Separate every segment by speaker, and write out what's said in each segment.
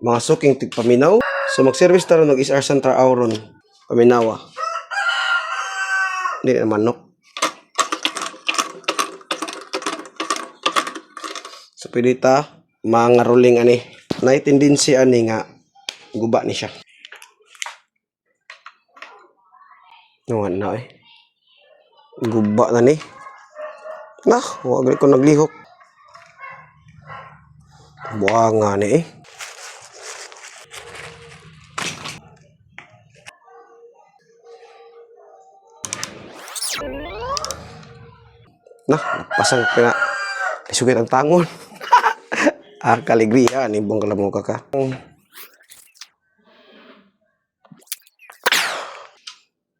Speaker 1: Mga suking tigpaminaw. So mag-service taron mag-isar santra auron. Paminawa. Hindi na manok. So pwede ta mga rolling ani. Na tendency ani nga guba ni siya. Nuwan na eh. Guba na ni. Nah, wag ko naglihok. Buanga ni eh. Nah, pasang pina. Isugit ang tangon. Kaligriya ni bong kalamo ka.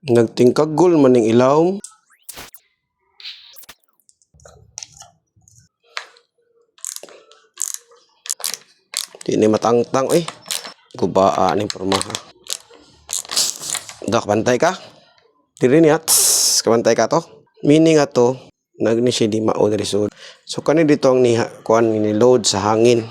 Speaker 1: Nagtingkagol maning ilaw. Di ni matangtang eh. Gubaa ni pormaha. Dak bantay ka. Diri niya. Kabantay ka to. Meaning ato nagni siya di mao diri sud. So kani dito ang ni kuan ni load sa hangin.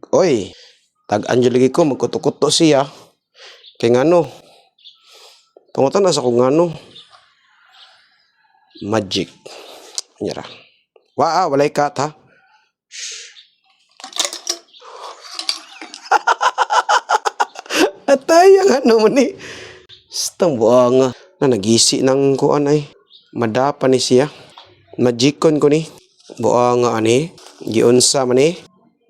Speaker 1: Oy, tag-anjo lagi ko magkuto-kuto siya. Kay ngano? Pangutan na sa kung ngano. Magic. Nyara. Walay kat ha. Atay ang ano man ni. Stang buanga. Na nagisi ng kuan ay. Madapa ni siya. Magicon ko ni. Buanga ani. Giunsa man ni.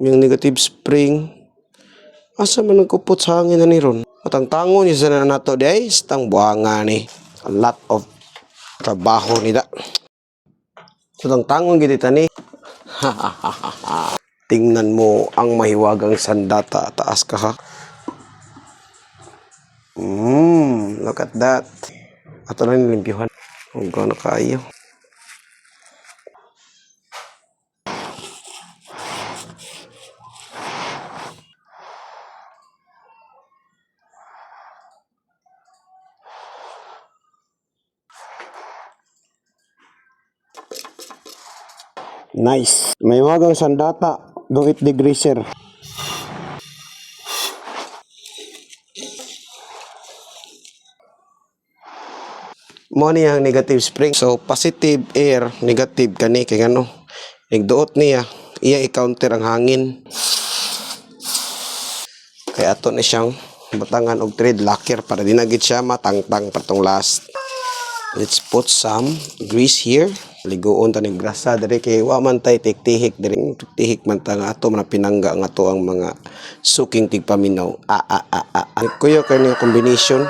Speaker 1: Yung negative spring. Asa man nagkupot sa hangin na ni ron. Matangtangon niya sa nato di ay. Stang buanga ni. A lot of trabaho ni da. So tangtangon giti tani. Tingnan mo ang mahiwagang sandata. Taas ka ha. Look at that. Ato na nilimpyuhan. Kung gano'n kayo. Nice. May wagang sandata. Do it degreaser. Mo niya ang negative spring. So positive air, negative kani kay ano. Nigduot niya, iya i-counter ang hangin. Kaya ato ni siyang batangan og thread locker para di na gid siya matangtang patong last. Let's put some grease here. Ligoon ta ning grasa diri kay wa man tay tiktihik diri. Tiktihik man ta nga ato man pinangga nga ato ang mga suking tigpaminaw. Kuyo kay ni combination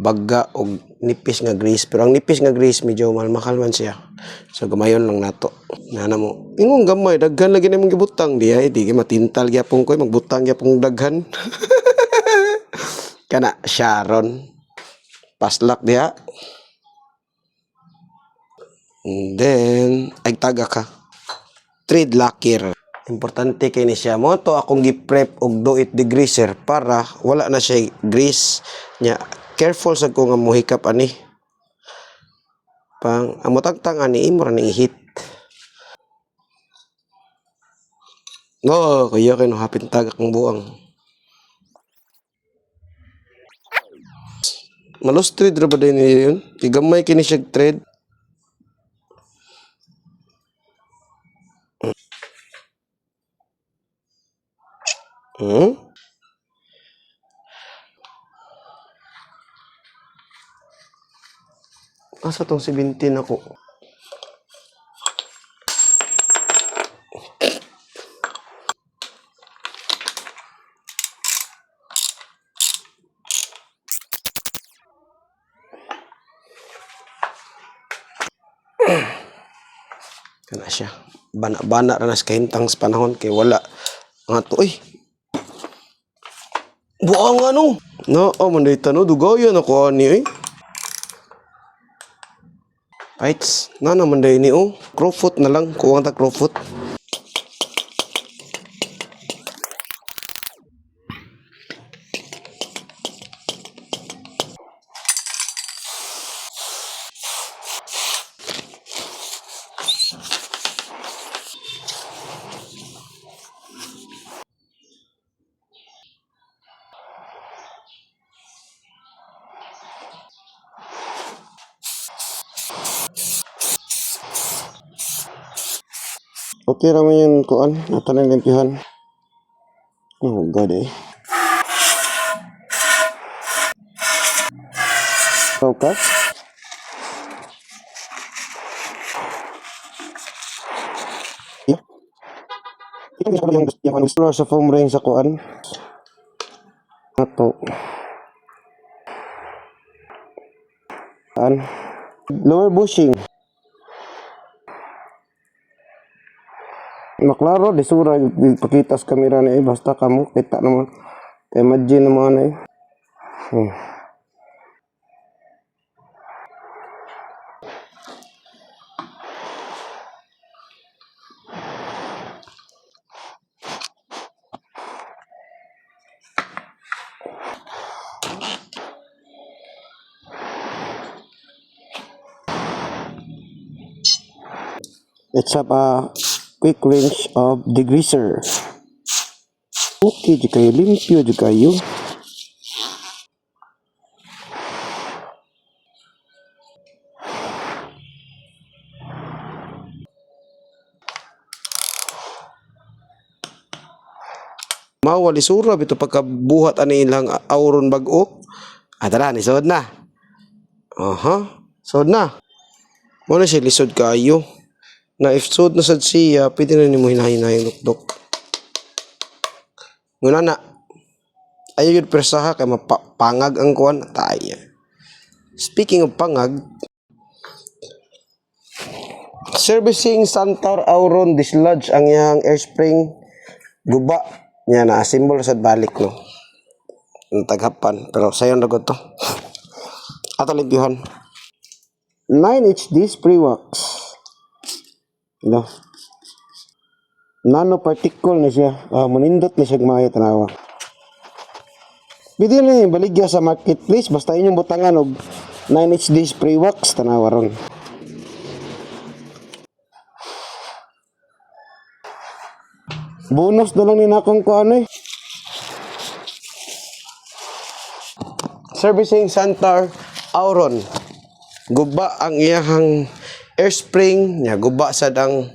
Speaker 1: baga og nipis nga grease, pero ang nipis nga grease medyo mahal man siya. So gamayon lang nato. Nana mo, ingong gamay daghan lagi namong gibutang di ay di matintal gyapon ko magbutang gyapon daghan. Kana Sharon. Paslak diha. And then ay taga ka. Thread locker. Importante kay ni siya mo to akong gi-prep og do it degreaser para wala na siya grease nya. Careful sa ko nga muhikap ani. Pang amotagtang ani imo ra ning hit. No, kaya kay no hapin tagak ang buang. Malos thread ra ba din yun? Igamay kini siya thread. Asa tong 17 ako? Kana siya. Bana-bana ra nas kahintang sa panahon kay wala nga to oy. Buang ano? No, man day tano dugayan ako ani eh. Right, na naman day ni oh. Crowfoot na lang, kuwang ta crowfoot. Okay naman yun kuan. Ato na limpihan. Oh god eh. Okay. Yeah. Yung gusto sa foam ring sa kuan. Ato. Lower bushing. Maklaro, di sura, pakita sa kamera na eh, basta kamo, kita naman. Imagine naman eh. Let's have a quick rinse of degreaser. Okay, di kayo limpyo, di kayo. Mawali sura bito pagkabuhat ani ilang auron bag-o. Tara, nisod na. Sod na. Muna siya lisod kayo. Na if sod na sad siya, pwede na nimo hinahinay nukdok. Nguna na. Ayaw yun presaha kay mapangag ang kuwan tayo. Speaking of pangag, servicing Santar Auron dislodge ang iyang air spring guba niya na symbol sa balik no. Ang taghapan pero sayon na to. Ato limpyuhan. 9 HD spray wax. No. Nanoparticle na siya. Manindot na siya maayo tanawa. Pwede na yung baligya sa marketplace. Basta inyong butangan og 9 HD spray wax tanawa ron. Bonus na lang ni nakong kuano eh. Servicing Santar Auron. Guba ang iyahang air spring nya guba sad ang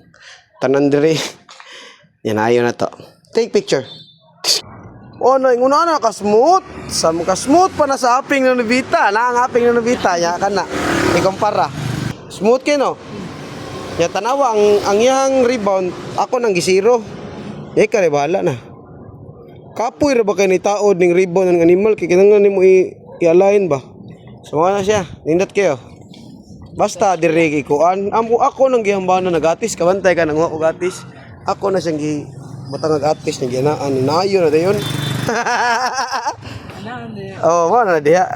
Speaker 1: tanan diri. Yan ayo na to. Take picture. Oh no, inguna na ka smooth. Sam ka smooth pa na sa aping na Navita. Na ang aping na Navita ya kana. Ikumpara. Smooth kay no. Ya tanawa ang iyang rebound ako nang gisiro. Kare bahala na. Kapoy ra ba kay ni taod ning rebound ng animal kay kinahanglan nimo i-align ba. So na siya. Nindot kayo. Basta dire kuan ako nang gihambanan nagatis kabantay ka nang wa gatis ako na siyang butang nagatis na ginaan nayo na dayon. Oh mo na diha.